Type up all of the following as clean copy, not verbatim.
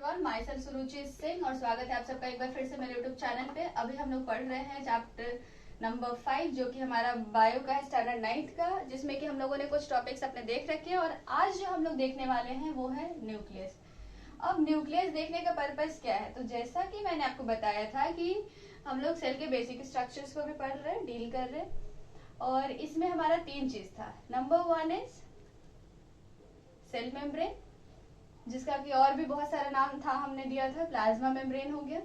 Everyone, my self सुरुचि सिंह और स्वागत है आप सबका एक बार फिर से मेरे यूट्यूब चैनल पे। अभी हम लोग पढ़ रहे हैं चैप्टर नंबर 5 जो कि हमारा बायो का है, स्टैंडर्ड 9th का, जिसमें कि हम लोगों ने कुछ टॉपिक्स अपने देख रखे हैं और आज जो हम लोग देखने वाले हैं वो है न्यूक्लियस। अब न्यूक्लियस देखने का पर्पस क्या है, तो जैसा कि मैंने आपको बताया था कि हम लोग सेल के बेसिक स्ट्रक्चर्स को भी पढ़ रहे हैं, डील कर रहे हैं, और इसमें हमारा 3 चीज था। नंबर 1 इज सेल मेम्ब्रेन, जिसका कि और भी बहुत सारा नाम था, हमने दिया था। प्लाज्मा मेम्ब्रेन हो गया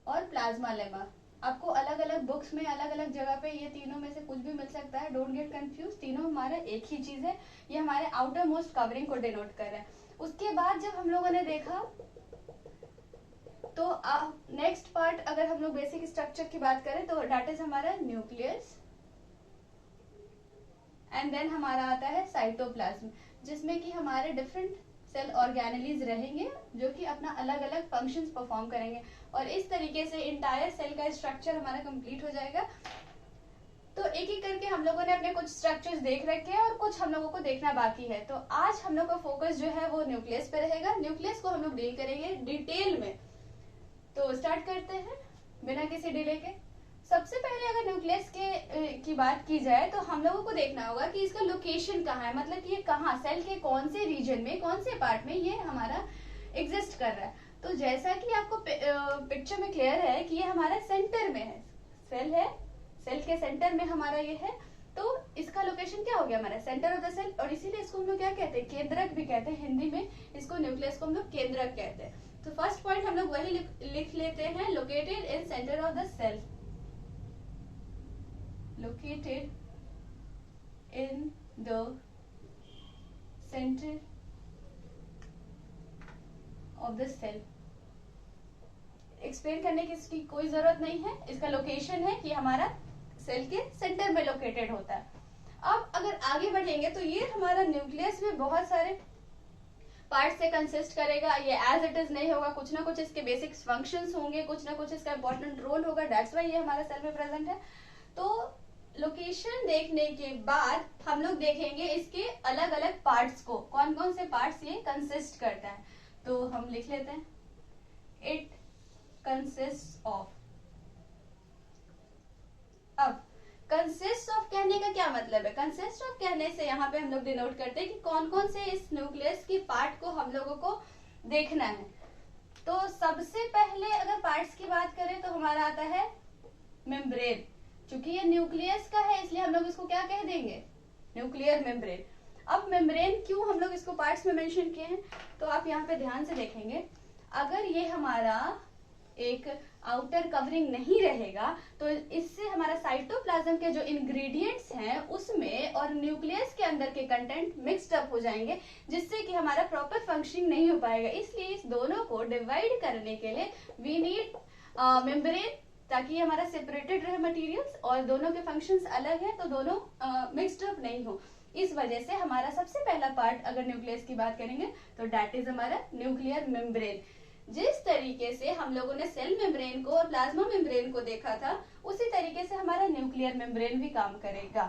और प्लाज्मा लेमा। आपको अलग अलग बुक्स में अलग अलग जगह पे ये तीनों में से कुछ भी मिल सकता है, डोंट गेट कंफ्यूज। तीनों हमारा एक ही चीज है, ये हमारे आउटर मोस्ट कवरिंग को डिनोट कर रहा है। उसके बाद जब हम लोगों ने देखा तो नेक्स्ट पार्ट, अगर हम लोग बेसिक स्ट्रक्चर की बात करें तो दैट इज हमारा न्यूक्लियस, एंड देन हमारा आता है साइटोप्लाज्म, जिसमें कि हमारे डिफरेंट सेल ऑर्गेनेलीज रहेंगे जो कि अपना अलग अलग फंक्शंस परफॉर्म करेंगे, और इस तरीके से इंटायर सेल का स्ट्रक्चर हमारा कंप्लीट हो जाएगा। तो एक एक करके हम लोगों ने अपने कुछ स्ट्रक्चर्स देख रखे हैं और कुछ हम लोगों को देखना बाकी है। तो आज हम लोग का फोकस जो है वो न्यूक्लियस पे रहेगा। न्यूक्लियस को हम लोग डील करेंगे डिटेल में। तो स्टार्ट करते हैं बिना किसी डिले के। सबसे पहले अगर न्यूक्लियस की बात की जाए तो हम लोगों को देखना होगा कि इसका लोकेशन कहाँ है, मतलब कि ये कहाँ, सेल के कौन से रीजन में, कौन से पार्ट में ये हमारा एग्जिस्ट कर रहा है। तो जैसा कि आपको पिक्चर में क्लियर है कि ये हमारा सेंटर में है, सेल है, सेल के सेंटर में हमारा ये है। तो इसका लोकेशन क्या हो गया, हमारा सेंटर ऑफ द सेल, और इसीलिए इसको हम लोग क्या कहते हैं, केंद्रक भी कहते हैं हिंदी में। इसको न्यूक्लियस को हम लोग केंद्रक कहते हैं। तो फर्स्ट पॉइंट हम लोग वही लिख लेते हैं, located in center of the cell, located in the center of the cell। Explain करने की इसकी कोई जरूरत नहीं है, इसका लोकेशन है कि हमारा सेल के सेंटर में लोकेटेड होता है। अब अगर आगे बढ़ेंगे तो ये हमारा न्यूक्लियस में बहुत सारे पार्ट से कंसिस्ट करेगा। ये एज इट इज नहीं होगा, कुछ ना कुछ इसके बेसिक फंक्शंस होंगे, कुछ ना कुछ इसका इंपॉर्टेंट रोल होगा, दैट्स वाई ये हमारा सेल में प्रेजेंट है। तो लोकेशन देखने के बाद हम लोग देखेंगे इसके अलग अलग पार्ट्स को, कौन कौन से पार्ट्स ये कंसिस्ट करता है। तो हम लिख लेते हैं, इट कंसिस्ट ऑफ। अब कंसिस्ट ऑफ कहने का क्या मतलब है, कंसिस्ट ऑफ कहने से यहाँ पे हम लोग डिनोट करते हैं कि कौन कौन से इस न्यूक्लियस की पार्ट को हम लोगों को देखना है। तो सबसे पहले अगर पार्ट्स की बात करें तो हमारा आता है मेम्ब्रेन। चूंकि ये न्यूक्लियस का है इसलिए हम लोग इसको क्या कह देंगे, न्यूक्लियर मेम्ब्रेन। अब मेम्ब्रेन क्यों हम लोग इसको पार्ट्स में मेंशन किए हैं, तो आप यहाँ पे ध्यान से देखेंगे, अगर ये हमारा एक आउटर कवरिंग नहीं रहेगा तो इससे हमारा साइटोप्लाज्म के जो इंग्रेडिएंट्स हैं उसमें और न्यूक्लियस के अंदर के कंटेंट मिक्स्ड अप हो जाएंगे, जिससे कि हमारा प्रॉपर फंक्शनिंग नहीं हो पाएगा। इसलिए इस दोनों को डिवाइड करने के लिए वी नीड मेम्ब्रेन, ताकि हमारा सेपरेटेड रहे मटेरियल्स और दोनों के फंक्शंस अलग है, तो दोनों मिक्स्ड अप नहीं हो। इस वजह से हमारा सबसे पहला पार्ट अगर न्यूक्लियस की बात करेंगे तो दैट इज हमारा न्यूक्लियर मेम्ब्रेन। जिस तरीके से हम लोगों ने सेल मेम्ब्रेन को और प्लाज्मा मेम्ब्रेन को देखा था, उसी तरीके से हमारा न्यूक्लियर मेम्ब्रेन भी काम करेगा।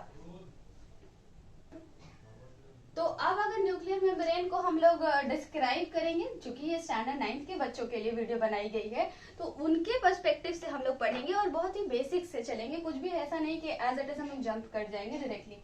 तो अब अगर न्यूक्लियर मेम्ब्रेन को हम लोग डिस्क्राइब करेंगे, चूंकि ये स्टैंडर्ड 9th के बच्चों के लिए वीडियो बनाई गई है, तो उनके पर्सपेक्टिव से हम लोग पढ़ेंगे और बहुत ही बेसिक से चलेंगे, कुछ भी ऐसा नहीं कि एज इट इज हम लोग जंप कर जाएंगे डायरेक्टली।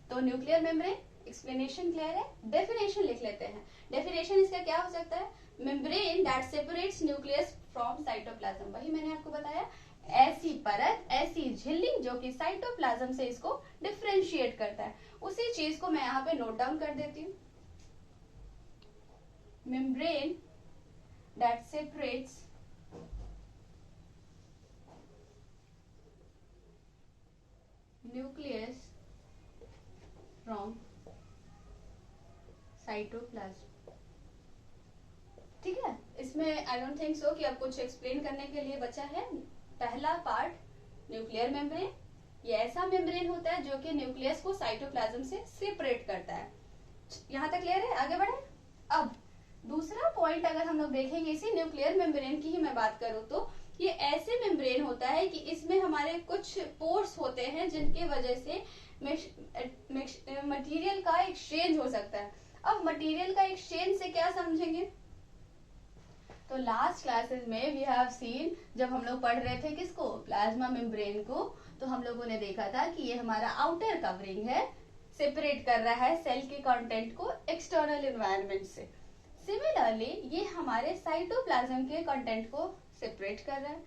तो न्यूक्लियर मेम्ब्रेन एक्सप्लेनेशन क्लियर है, डेफिनेशन लिख लेते हैं। डेफिनेशन इसका क्या हो सकता है, membrane that separates nucleus from cytoplasm. वही मैंने आपको बताया, ऐसी परत, ऐसी झिल्ली जो कि साइटोप्लाज्म से इसको डिफरेंशिएट करता है। उसी चीज को मैं यहाँ पे नोट डाउन कर देती हूँ, membrane that separates nucleus from cytoplasm. ठीक है, इसमें आई डोंट थिंक सो कि अब कुछ एक्सप्लेन करने के लिए बचा है। पहला पार्ट न्यूक्लियर मेम्ब्रेन, ये ऐसा मेम्ब्रेन होता है जो कि न्यूक्लियस को साइटोप्लाज्म से सेपरेट करता है। यहाँ तक क्लियर है, आगे बढ़े। अब दूसरा पॉइंट अगर हम लोग देखेंगे, इसी न्यूक्लियर मेम्ब्रेन की ही मैं बात करूँ तो ये ऐसे मेम्ब्रेन होता है कि इसमें हमारे कुछ पोर्स होते हैं जिनके वजह से मटेरियल का एक्सचेंज हो सकता है। अब अब मटेरियल का एक्सचेंज से क्या समझेंगे? तो लास्ट क्लासेस में वी हैव सीन, जब हम लोग पढ़ रहे थे किसको, प्लाज्मा मेम्ब्रेन को, तो हम लोगों ने देखा था कि ये हमारा आउटर कवरिंग है, सेपरेट कर रहा है सेल के कंटेंट को एक्सटर्नल एनवायरनमेंट से। सिमिलरली ये हमारे साइटोप्लाज्म के कंटेंट को सेपरेट कर रहा है।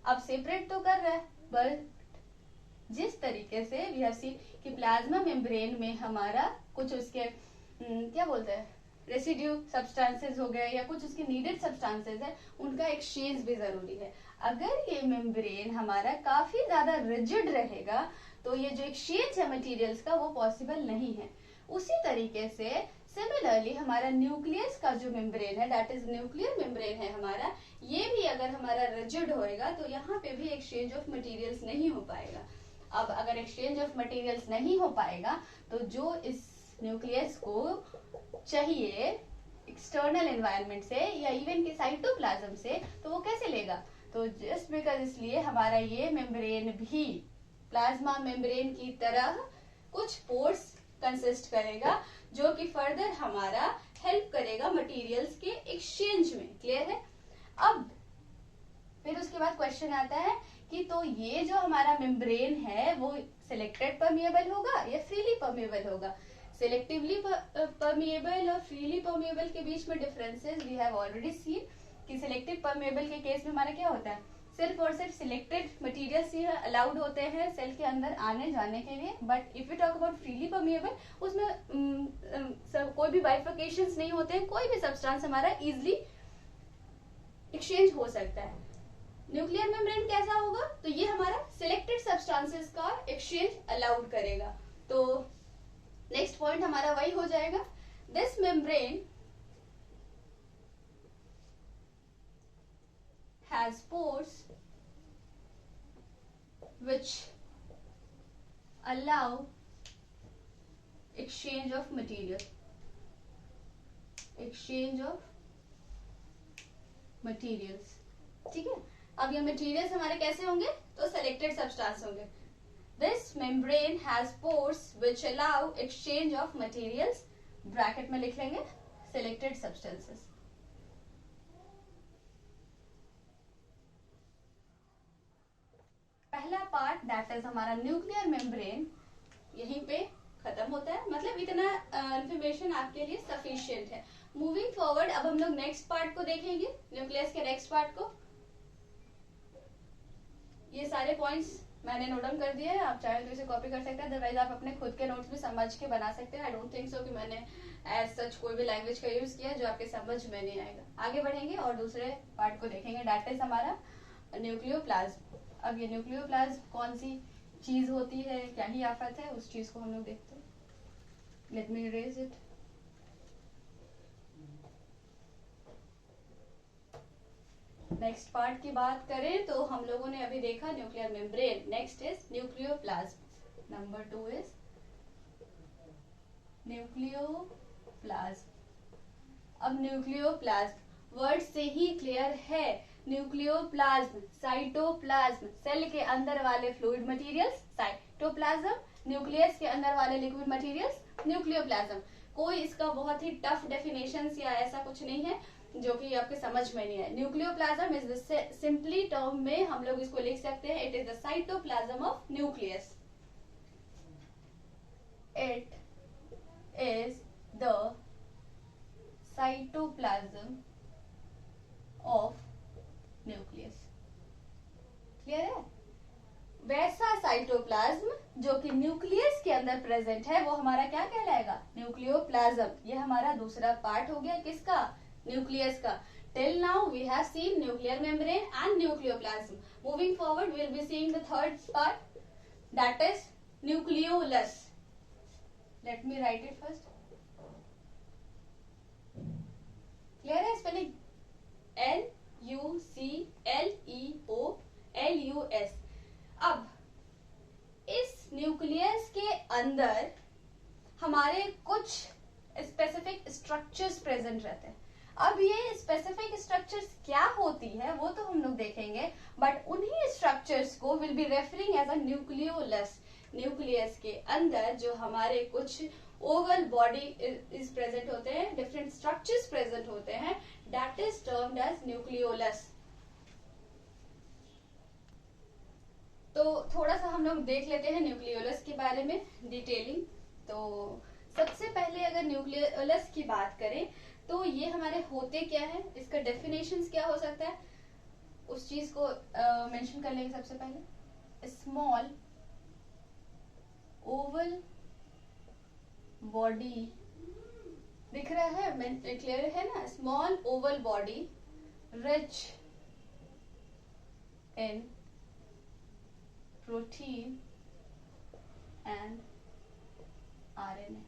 अब सेपरेट तो कर रहा है, बट जिस तरीके से वी हैव सीन कि प्लाज्मा मेम्ब्रेन में हमारा कुछ उसके क्या बोलते हैं, रेसिड्यू सब्सटेंसेस हो गए या कुछ उसके नीडेड सब्सटेंसेस है, उनका एक्सचेंज भी जरूरी है। अगर ये मेम्ब्रेन हमारा काफी ज्यादा रिजिड रहेगा तो ये जो एक्सचेंज है मटेरियल्स का वो पॉसिबल नहीं है। उसी तरीके से सिमिलरली हमारा न्यूक्लियस का जो मेम्ब्रेन है, दैट इज न्यूक्लियर मेम्ब्रेन है हमारा, ये भी अगर हमारा रिजिड होएगा तो यहाँ पे भी एक्सचेंज ऑफ मटेरियल्स नहीं हो पाएगा। अब अगर एक्सचेंज ऑफ मटेरियल्स नहीं हो पाएगा तो जो इस न्यूक्लियस को चाहिए एक्सटर्नल एनवायरनमेंट से या इवन के साइटोप्लाज्म से, तो वो कैसे लेगा? तो जस्ट बिकॉज इसलिए हमारा ये मेम्ब्रेन भी प्लाज्मा मेम्ब्रेन की तरह कुछ पोर्स कंसिस्ट करेगा जो कि फर्दर हमारा हेल्प करेगा मटेरियल्स के एक्सचेंज में। क्लियर है? अब फिर उसके बाद क्वेश्चन आता है कि तो ये जो हमारा मेम्ब्रेन है वो सिलेक्टेड परमिएबल होगा या फ्रीली परमिएबल होगा? सिलेक्टिवली परमिएबल और फ्रीली परमिएबल के बीच में differences we have already seen कि सिलेक्टिव परमिएबल के केस में हमारा क्या होता है, सिर्फ और सिर्फ सिलेक्टेड मटेरियल्स ही अलाउड होते हैं सेल के अंदर आने जाने के लिए। But if you talk about freely permeable, उसमें कोई भी बाइफर्केशंस नहीं होते हैं, कोई भी सब्सटेंस हमारा इजिली एक्सचेंज हो सकता है। न्यूक्लियर मेम्ब्रेन कैसा होगा? तो ये हमारा सिलेक्टेड सब्सटेंसेस का एक्सचेंज अलाउड करेगा। तो नेक्स्ट पॉइंट हमारा वही हो जाएगा, this membrane has pores which allow exchange of material, exchange of materials। ठीक है, अब ये मटेरियल्स हमारे कैसे होंगे? तो सेलेक्टेड सब्सटेंस होंगे। This membrane has pores which allow exchange of materials, bracket में लिख लेंगे सेलेक्टेड सब्सटेंसेस। पहला पार्ट दैट इज हमारा न्यूक्लियर मेम्ब्रेन यहीं पे खत्म होता है, मतलब इतना इंफॉर्मेशन आपके लिए सफिशिएंट है। मूविंग फॉरवर्ड अब हम लोग नेक्स्ट पार्ट को देखेंगे, न्यूक्लियस के नेक्स्ट पार्ट को। ये सारे पॉइंट्स मैंने नोट डाउन कर दिए हैं, आप चाहे तो इसे कॉपी कर सकते हैं, अदरवाइज आप अपने खुद के नोट्स भी समझ के बना सकते हैं। आई डोंट थिंक सो कि मैंने एज सच कोई भी लैंग्वेज का यूज किया जो आपके समझ में नहीं आएगा। आगे बढ़ेंगे और दूसरे पार्ट को देखेंगे, दैट इज हमारा न्यूक्लियोप्लाज्म। अब ये न्यूक्लियोप्लाज्म कौन सी चीज होती है, क्या ही आफत है, उस चीज को हम लोग देखते हैं। Let me erase it. Next part की बात करें तो हम लोगों ने अभी देखा nuclear membrane, next is nucleoplasm. Number 2 is nucleoplasm. अब न्यूक्लियोप्लाज्म वर्ड से ही क्लियर है, न्यूक्लियोप्लाज्म, साइटोप्लाज्म सेल के अंदर वाले फ्लूइड मटेरियल्स, साइटोप्लाज्म न्यूक्लियस के अंदर वाले लिक्विड मटेरियल्स, न्यूक्लियोप्लाज्म। कोई इसका बहुत ही टफ डेफिनेशन या ऐसा कुछ नहीं है जो कि आपके समझ में नहीं है। Nucleoplasm is the simply term में हम लोग इसको लिख सकते हैं, it is the cytoplasm of nucleus. It is the cytoplasm of nucleus. Clear है? वैसा साइटोप्लाज्म जो कि न्यूक्लियस के अंदर प्रेजेंट है वो हमारा क्या कहलाएगा? न्यूक्लियोप्लाज्म। ये हमारा दूसरा पार्ट हो गया, किसका? न्यूक्लियस का। Till now we have seen nuclear membrane and nucleoplasm. Moving forward we will be seeing the third part, that is nucleolus. Let me write it first. Clear है स्पेलिंग? NUCLEOLUS। अब इस nucleus के अंदर हमारे कुछ specific structures present रहते हैं। अब ये स्पेसिफिक स्ट्रक्चर्स क्या होती है वो तो हम लोग देखेंगे, बट उन्हीं स्ट्रक्चर्स को will be referring as a nucleolus. Nucleus के अंदर जो हमारे कुछ ओवल बॉडी इज प्रेजेंट होते हैं, डिफरेंट स्ट्रक्चर्स प्रेजेंट होते हैं, that is termed as nucleolus. तो थोड़ा सा हम लोग देख लेते हैं न्यूक्लियोलस के बारे में डिटेलिंग। तो सबसे पहले अगर न्यूक्लियोलस की बात करें तो ये हमारे होते क्या है, इसका डेफिनेशंस क्या हो सकता है, उस चीज को मेंशन कर लेंगे। सबसे पहले स्मॉल ओवल बॉडी, दिख रहा है, क्लियर है ना, small oval body rich in protein and RNA.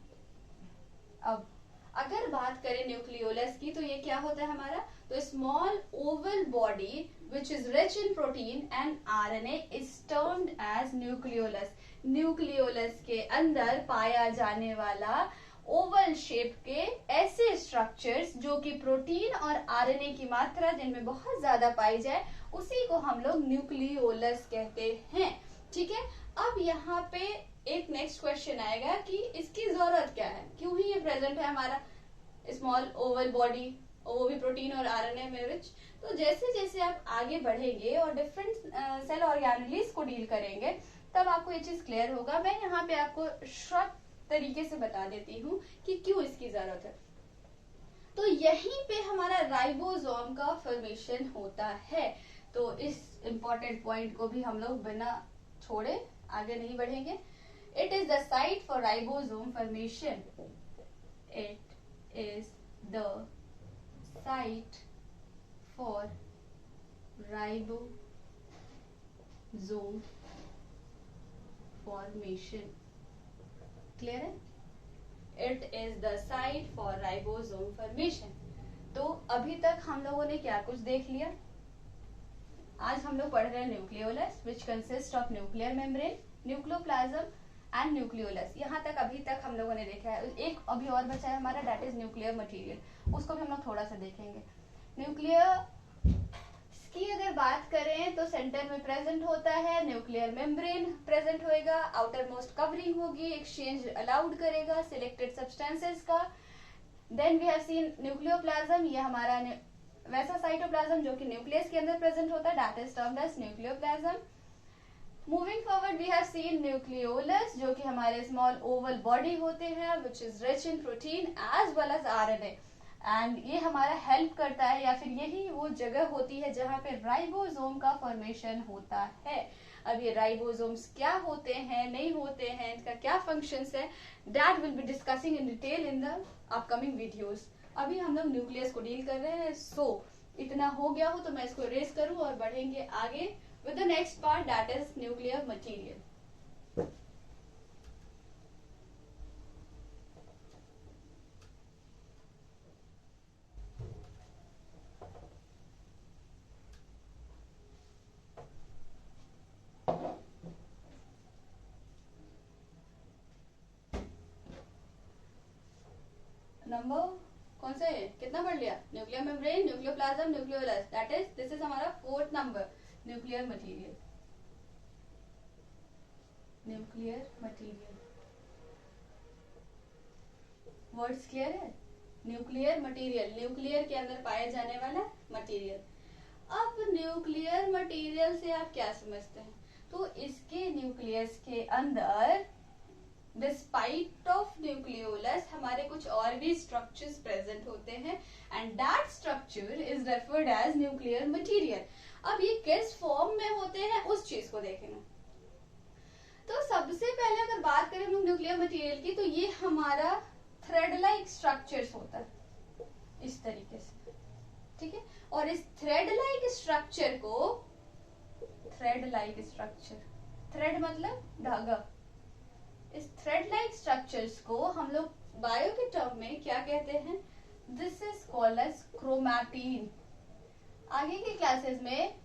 अब अगर बात करें न्यूक्लियोलस की तो ये क्या होता है हमारा, तो small oval body which is rich in protein and RNA is termed as nucleolus. Nucleolus के अंदर पाया जाने वाला ओवल शेप के ऐसे स्ट्रक्चर्स जो कि प्रोटीन और आरएनए की मात्रा जिनमें बहुत ज्यादा पाई जाए, उसी को हम लोग न्यूक्लियोलस कहते हैं। ठीक है, अब यहाँ पे एक नेक्स्ट क्वेश्चन आएगा कि इसकी जरूरत क्या है, क्यों ही ये प्रेजेंट है हमारा स्मॉल ओवल बॉडी, वो भी प्रोटीन और आरएनए में रिच। तो जैसे जैसे आप आगे बढ़ेंगे और डिफरेंट सेल ऑर्गेनेलिज को डील करेंगे तब आपको ये चीज क्लियर होगा। मैं यहाँ पे आपको शॉर्ट तरीके से बता देती हूँ कि क्यों इसकी जरूरत है। तो यहीं पे हमारा राइबोसोम का फॉर्मेशन होता है। तो इस इंपॉर्टेंट पॉइंट को भी हम लोग बिना छोड़े आगे नहीं बढ़ेंगे। It is the site for ribosome formation, it is the site for ribosome formation. Clear है, it is the site for ribosome formation. तो अभी तक हम लोगों ने क्या कुछ देख लिया। आज हम लोग पढ़ रहे हैं nucleolus which consist of nuclear membrane, nucleoplasm and nucleolus. यहाँ तक अभी तक हम लोगों ने देखा है। एक अभी और बचा है हमारा, दैट इज न्यूक्लियर मटेरियल, उसको भी हम लोग थोड़ा सा देखेंगे। न्यूक्लियर की अगर बात करें तो सेंटर में प्रेजेंट होता है न्यूक्लियर मेम्ब्रेन प्रेजेंट होएगा, आउटर मोस्ट कवरिंग होगी, एक्सचेंज अलाउड करेगा सिलेक्टेड सब्सटेंसेस का। Then we have seen nucleoplasm, ये हमारा वैसा साइटोप्लाज्म जो कि न्यूक्लियस के अंदर प्रेजेंट होता है, that is termed as nucleoplasm. Moving forward we have seen nucleolus जो कि हमारे स्मॉल ओवल बॉडी होते हैं which is rich in protein as well as RNA, and ये हमारा हेल्प करता है या फिर यही वो जगह होती है जहां पे राइबोसोम का फॉर्मेशन होता है। अब ये राइबोसोम्स क्या होते हैं, नहीं होते हैं, इनका क्या फंक्शंस है, that will be discussing in detail in the upcoming videos. अभी हम लोग न्यूक्लियस को डील कर रहे हैं। सो इतना हो गया हो तो मैं इसको इरेज करूं और बढ़ेंगे आगे with the next part, that is nuclear material. Number कौन से कितना पढ़ लिया, nuclear membrane, nucleoplasm, nucleolus, that is this is हमारा fourth number, nuclear material. Nuclear material words clear है। न्यूक्लियर मटेरियल, न्यूक्लियर के अंदर पाया जाने वाला मटेरियल। अब न्यूक्लियर मटेरियल से आप क्या समझते हैं, तो इसके न्यूक्लियस के अंदर डिस्पाइट ऑफ न्यूक्लियोलस हमारे कुछ और भी स्ट्रक्चर्स प्रेजेंट होते हैं and that structure is referred as nuclear material. अब ये किस फॉर्म में होते हैं उस चीज को देखेंगे। तो सबसे पहले अगर बात करें हम न्यूक्लियर मटेरियल की, तो ये हमारा थ्रेड लाइक स्ट्रक्चर्स होता है इस तरीके से, ठीक है। और इस थ्रेड लाइक स्ट्रक्चर को, थ्रेड लाइक स्ट्रक्चर, थ्रेड मतलब धागा, इस थ्रेड लाइक स्ट्रक्चर्स को हम लोग बायो के टर्म में क्या कहते हैं, this is called as chromatin. आगे की क्लासेस में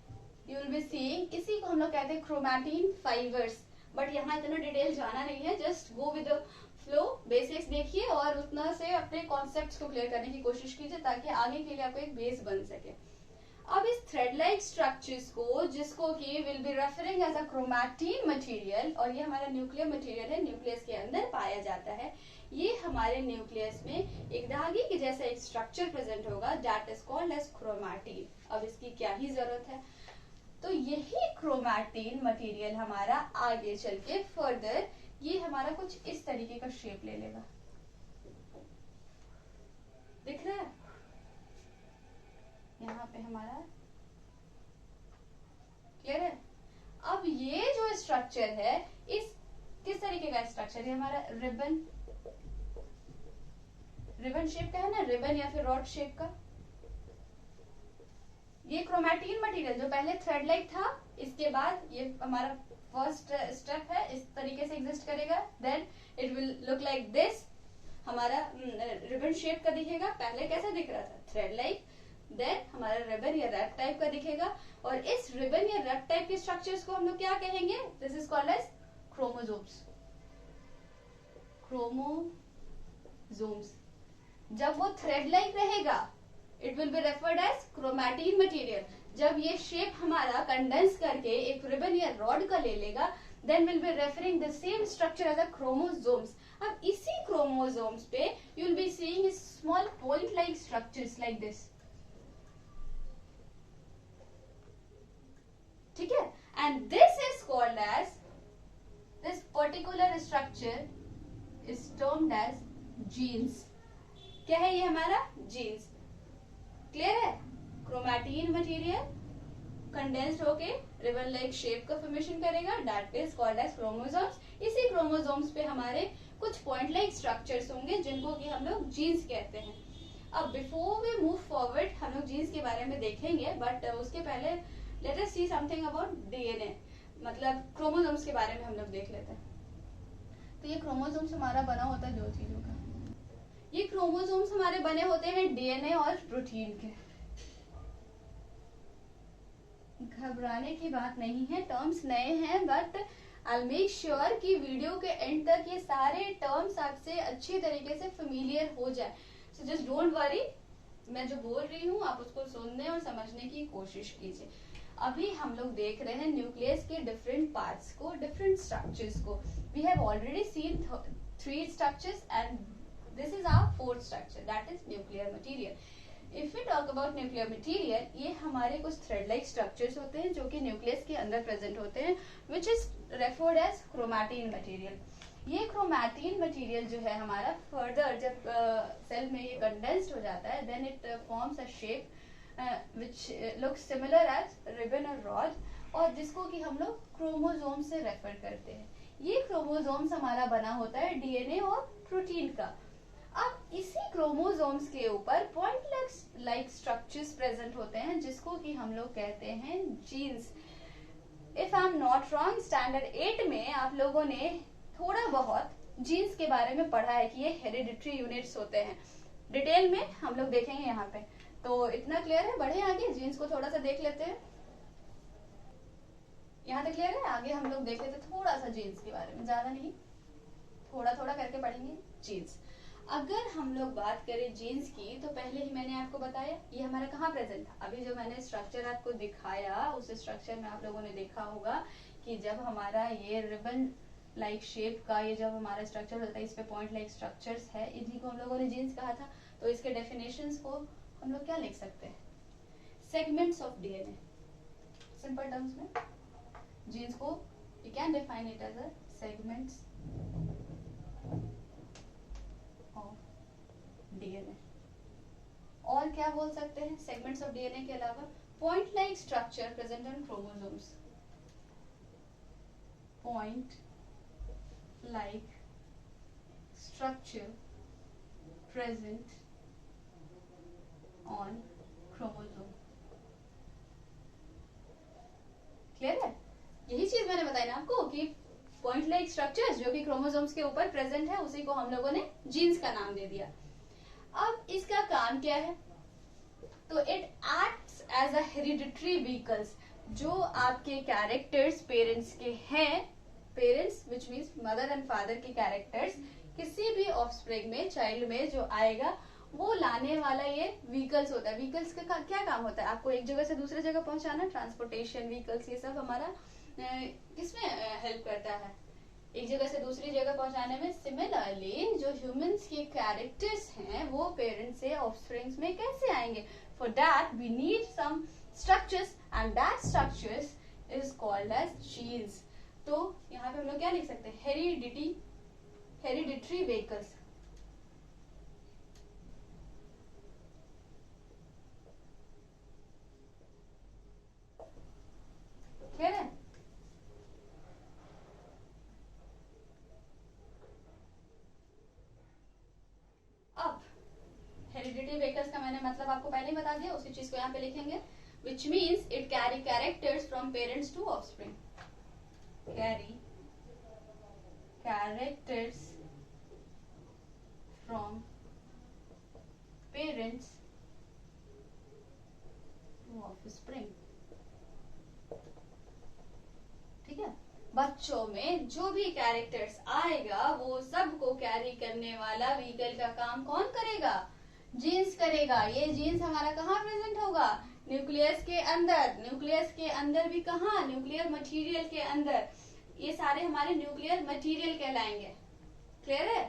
यू विल बी सीइंग इसी को हम लोग कहते हैं क्रोमैटिन फाइबर्स, बट यहाँ इतना डिटेल जाना नहीं है, just go with the flow, basics देखिए और उतना से अपने कॉन्सेप्ट्स को क्लियर करने की कोशिश कीजिए ताकि आगे के लिए आपको एक बेस बन सके। अब इस थ्रेड लाइक स्ट्रक्चर्स को, जिसको कि will be referring as a chromatin material, और ये हमारा न्यूक्लियर मटेरियल है, न्यूक्लियस के अंदर पाया जाता है। ये हमारे न्यूक्लियस में एक धागे के जैसा एक स्ट्रक्चर प्रेजेंट होगा, that is called as chromatin. अब इसकी क्या ही जरूरत है, तो यही क्रोमैटिन मटेरियल हमारा आगे चल के फर्दर ये हमारा कुछ इस तरीके का शेप ले लेगा। दिख रहा है यहाँ पे हमारा, क्लियर है। अब ये जो स्ट्रक्चर है, इस किस तरीके का स्ट्रक्चर है, हमारा रिबन, रिबन शेप का है ना, रिबन या फिर रॉड शेप का। ये क्रोमैटिन मटेरियल जो पहले थ्रेड लाइक था, इसके बाद ये हमारा फर्स्ट स्टेप है, इस तरीके से एग्जिस्ट करेगा, then it will look like this, हमारा रिबन शेप का दिखेगा। पहले कैसा दिख रहा था, थ्रेड लाइक, देन हमारा रिबन या रैप टाइप का दिखेगा। और इस रिबन या रैप टाइप के स्ट्रक्चर्स को हम लोग क्या कहेंगे, this is called as chromosomes. Chromosomes जब वो थ्रेड लाइक रहेगा, it will be referred as chromatin material. जब ये शेप हमारा कंडेंस करके एक रिबन या रॉड का ले लेगा, then will be referring the same structure as a chromosomes. अब इसी क्रोमोसोम्स पे you will be seeing small point like structures like this, ठीक है। And this is called as, this particular structure is termed as genes. क्या है ये हमारा, genes. Clear है, क्रोमैटिन मटेरियल कंडेंस्ड होके रिबन लाइक शेप का फॉर्मेशन करेगा, that is called as chromosomes. इसी क्रोमोसोम्स पे हमारे कुछ पॉइंट लाइक स्ट्रक्चर्स होंगे, जिनको कि हम लोग जीन्स कहते हैं। अब बिफोर वी मूव फॉरवर्ड हम लोग जीन्स के बारे में देखेंगे, बट उसके पहले let us see something about DNA, मतलब क्रोमोसोम्स के बारे में हम लोग देख लेते हैं। तो ये क्रोमोसोम्स हमारा बना होता है दो चीजों का। ये क्रोमोसोम्स हमारे बने होते हैं डीएनए और प्रोटीन के। घबराने की बात नहीं है, टर्म्स नए हैं, but I will make sure कि वीडियो के एंड तक ये सारे टर्म्स आपसे अच्छी तरीके से फेमिलियर हो जाए। सो जस्ट डोंट वरी, मैं जो बोल रही हूँ आप उसको सुनने और समझने की कोशिश कीजिए। अभी हम लोग देख रहे हैं न्यूक्लियस के डिफरेंट पार्ट्स को, डिफरेंट स्ट्रक्चर्स को। We have already seen 3 structures and this is our fourth structure, that is nuclear material. If we talk about nuclear material, ये हमारे कुछ thread like structures होते हैं जो कि न्यूक्लियस के अंदर प्रेजेंट होते हैं, which is referred as chromatin material. ये chromatin material जो है हमारा further जब सेल में ये condensed हो जाता है, then it forms a shape which looks similar as ribbon or rod, और जिसको कि हम लोग क्रोमोसोम से रेफर करते हैं। ये क्रोमोसोम्स हमारा बना होता है डीएनए और प्रोटीन का। अब इसी क्रोमोसोम्स के ऊपर पॉइंट लाइक स्ट्रक्चर्स प्रेजेंट होते हैं, जिसको कि हम लोग कहते हैं genes. If I am not wrong, standard 8 में आप लोगों ने थोड़ा बहुत जीन्स के बारे में पढ़ा है कि ये हेरिडिटरी यूनिट्स होते हैं। डिटेल में हम लोग देखेंगे यहाँ पे, तो इतना क्लियर है। बढ़े आगे, जीन्स को थोड़ा सा देख लेते हैं। यहाँ तक क्लियर है, आगे हम लोग देख लेते थोड़ा सा जीन्स के बारे में, ज्यादा नहीं, थोड़ा थोड़ा करके पढ़ेंगे जीन्स। अगर हम लोग बात करें जीन्स की, तो पहले ही मैंने आपको बताया ये हमारा कहाँ प्रेजेंट था। अभी जो मैंने स्ट्रक्चर आपको दिखाया, उस स्ट्रक्चर में आप लोगों ने देखा होगा कि जब हमारा ये रिबन लाइक शेप का ये जब हमारा स्ट्रक्चर होता है, इस पे पॉइंट लाइक स्ट्रक्चर्स है, इन्हीं को हम लोगों ने जीन्स कहा था। तो इसके डेफिनेशंस को हम लोग क्या लिख सकते हैं, segments of DNA. Simple terms में जीन्स को you can define it as a segments of DNA। और क्या बोल सकते हैं सेगमेंट्स ऑफ डीएनए के अलावा, point like structure present in chromosomes, point like structure present on chromosome. Clear है, यही चीज मैंने बताई ना आपको कि पॉइंट लाइक स्ट्रक्चर्स जो कि क्रोमोसोम्स के ऊपर प्रेजेंट है, उसी को हम लोगों ने जीन्स का नाम दे दिया। अब इसका काम क्या है, तो it acts as a hereditary vehicles. जो आपके कैरेक्टर्स पेरेंट्स के हैं, parents which means mother and father के कैरेक्टर्स, किसी भी ऑफस्प्रिंग में, चाइल्ड में जो आएगा, वो लाने वाला ये व्हीकल्स होता है। व्हीकल्स का क्या काम होता है, आपको एक जगह से दूसरे जगह पहुंचाना, ट्रांसपोर्टेशन व्हीकल्स ये सब हमारा किसमें हेल्प करता है, एक जगह से दूसरी जगह पहुंचाने में। सिमिलरली जो ह्यूमंस के कैरेक्टर्स हैं वो पेरेंट्स से ऑफस्प्रिंग्स में कैसे आएंगे, for that we need some structures and that structures is called as genes. तो यहाँ पे हम लोग क्या लिख सकते हैं, हेरिडिटरी व्हीकल्स। क्लियर है? अब हेरिडिटरी व्हीकल्स का मैंने मतलब आपको पहले ही बता दिया, उसी चीज को यहाँ पे लिखेंगे, which means it carry characters from parents to offspring. Carry characters from parents to offspring. ठीक है, बच्चों में जो भी कैरेक्टर्स आएगा वो सबको कैरी करने वाला व्हीकल का काम कौन करेगा, जीन्स करेगा। ये जीन्स हमारा कहाँ प्रेजेंट होगा, न्यूक्लियस के अंदर। न्यूक्लियस के अंदर भी कहाँ, न्यूक्लियर मटेरियल के अंदर। ये सारे हमारे न्यूक्लियर मटेरियल कहलाएंगे। क्लियर है?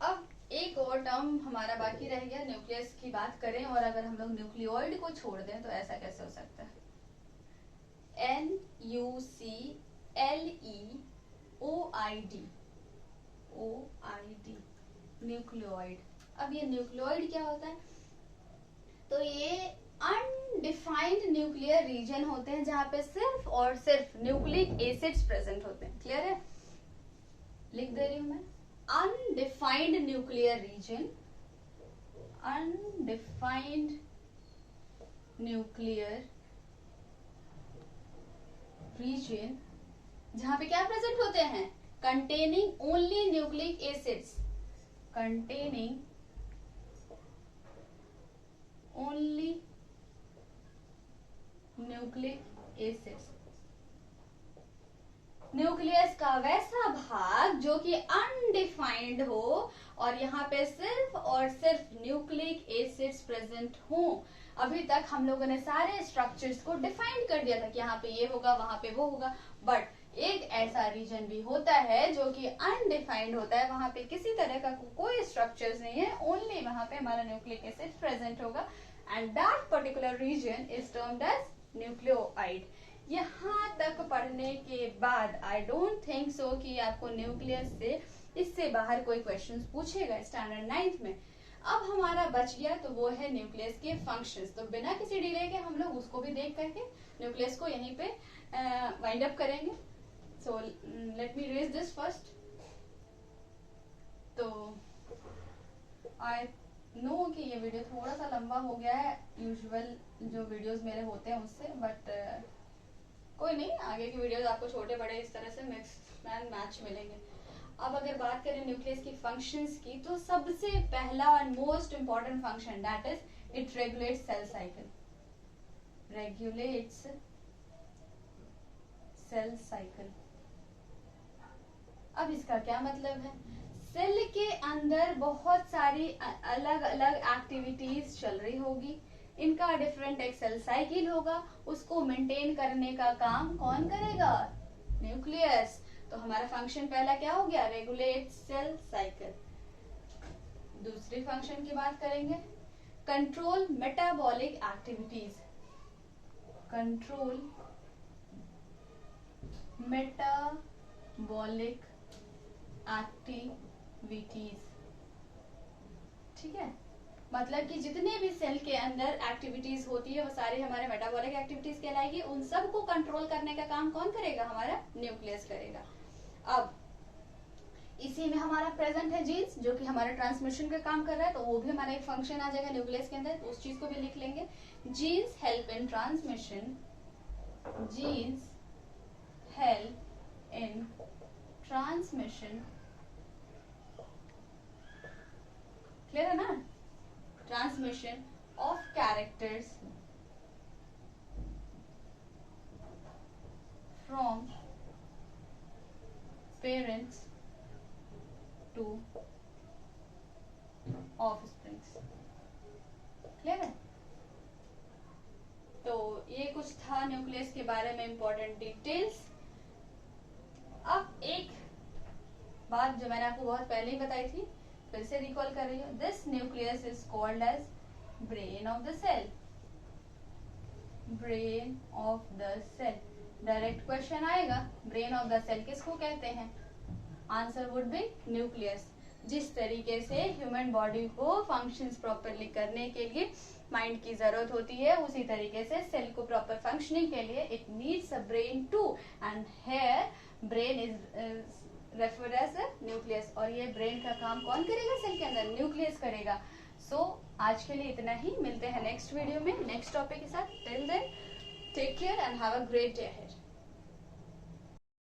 अब एक और टर्म हमारा बाकी रह गया, न्यूक्लियस की बात करें और अगर हम लोग न्यूक्लियोइड को छोड़ दें तो ऐसा कैसे हो सकता है, NUCLEOID, न्यूक्लियोइड। अब ये न्यूक्लियोइड क्या होता है, तो ये अनडिफाइंड न्यूक्लियर रीजन होते हैं जहां पे सिर्फ और सिर्फ न्यूक्लिक एसिड्स प्रेजेंट होते हैं। क्लियर है? लिख दे रही हूं मैं, undefined nuclear region, undefined nuclear region जहां पे क्या प्रेजेंट होते हैं, containing only nucleic acids, containing only nucleic acids. Nucleus का वैसा भाग जो कि अनडिफाइंड हो और यहाँ पे सिर्फ और सिर्फ न्यूक्लिक एसिड्स प्रेजेंट हो। अभी तक हम लोगों ने सारे स्ट्रक्चर्स को डिफाइन कर दिया था कि यहाँ पे ये होगा, वहां पे वो होगा, बट एक ऐसा रीजन भी होता है जो कि अनडिफाइंड होता है, वहां पे किसी तरह का कोई स्ट्रक्चर्स नहीं है, ओनली वहां पे हमारा न्यूक्लिक एसिड प्रेजेंट होगा, and that particular region is termed as nucleoid. यहाँ तक पढ़ने के बाद आई डोंट थिंक सो कि आपको न्यूक्लियस से इससे बाहर कोई क्वेश्चंस पूछेगा स्टैंडर्ड 9th में। अब हमारा बच गया तो वो है न्यूक्लियस के फंक्शंस। तो बिना किसी डिले के हम लोग उसको भी देख करके न्यूक्लियस को यहीं पे वाइंड अप करेंगे। So let me erase this first. तो आई नो कि ये वीडियो थोड़ा सा लंबा हो गया है यूजुअल जो वीडियोस मेरे होते हैं उससे, बट कोई नहीं, आगे की वीडियोस आपको छोटे बड़े इस तरह से मिक्स एंड मैच मिलेंगे। अब अगर बात करें न्यूक्लियस की फंक्शंस की, तो सबसे पहला और most important function that is it regulates cell cycle, regulates cell cycle. अब इसका क्या मतलब है, सेल के अंदर बहुत सारी अलग अलग एक्टिविटीज चल रही होगी, इनका डिफरेंट एक सेल साइकिल होगा, उसको मेंटेन करने का काम कौन करेगा, न्यूक्लियस। तो हमारा फंक्शन पहला क्या हो गया, रेगुलेट सेल साइकिल। दूसरी फंक्शन की बात करेंगे, control metabolic activities, control metabolic activities. ठीक है, मतलब कि जितने भी सेल के अंदर एक्टिविटीज होती है वो सारी हमारे मेटाबॉलिक एक्टिविटीज कहलाएगी। उन सब को कंट्रोल करने का काम कौन करेगा, हमारा न्यूक्लियस करेगा। अब इसी में हमारा प्रेजेंट है जीन्स, जो कि हमारा ट्रांसमिशन का काम कर रहा है, तो वो भी हमारा एक फंक्शन आ जाएगा न्यूक्लियस के अंदर, तो उस चीज को भी लिख लेंगे। Genes help in transmission, genes help in transmission. Clear है ना, transmission of characters from parents to offsprings. Clear है? तो ये कुछ था न्यूक्लियस के बारे में इंपॉर्टेंट डिटेल्स। अब एक बात जो मैंने आपको बहुत पहले ही बताई थी, फिर से रिकॉल कर रही हूँ। This nucleus is called as brain of the cell. Brain of the cell, direct question आएगा, ब्रेन ऑफ द सेल किसको कहते हैं? Answer would be nucleus. जिस तरीके से ह्यूमन बॉडी को फंक्शंस प्रॉपरली करने के लिए माइंड की जरूरत होती है, उसी तरीके से सेल को प्रॉपर फंक्शनिंग के लिए it needs a brain too, and here brain is referred as a nucleus. और ये ब्रेन का काम कौन करेगा सेल के अंदर? न्यूक्लियस करेगा। सो आज के लिए इतना ही, मिलते हैं नेक्स्ट वीडियो में नेक्स्ट टॉपिक के साथ। Till then take care and have a great day ahead.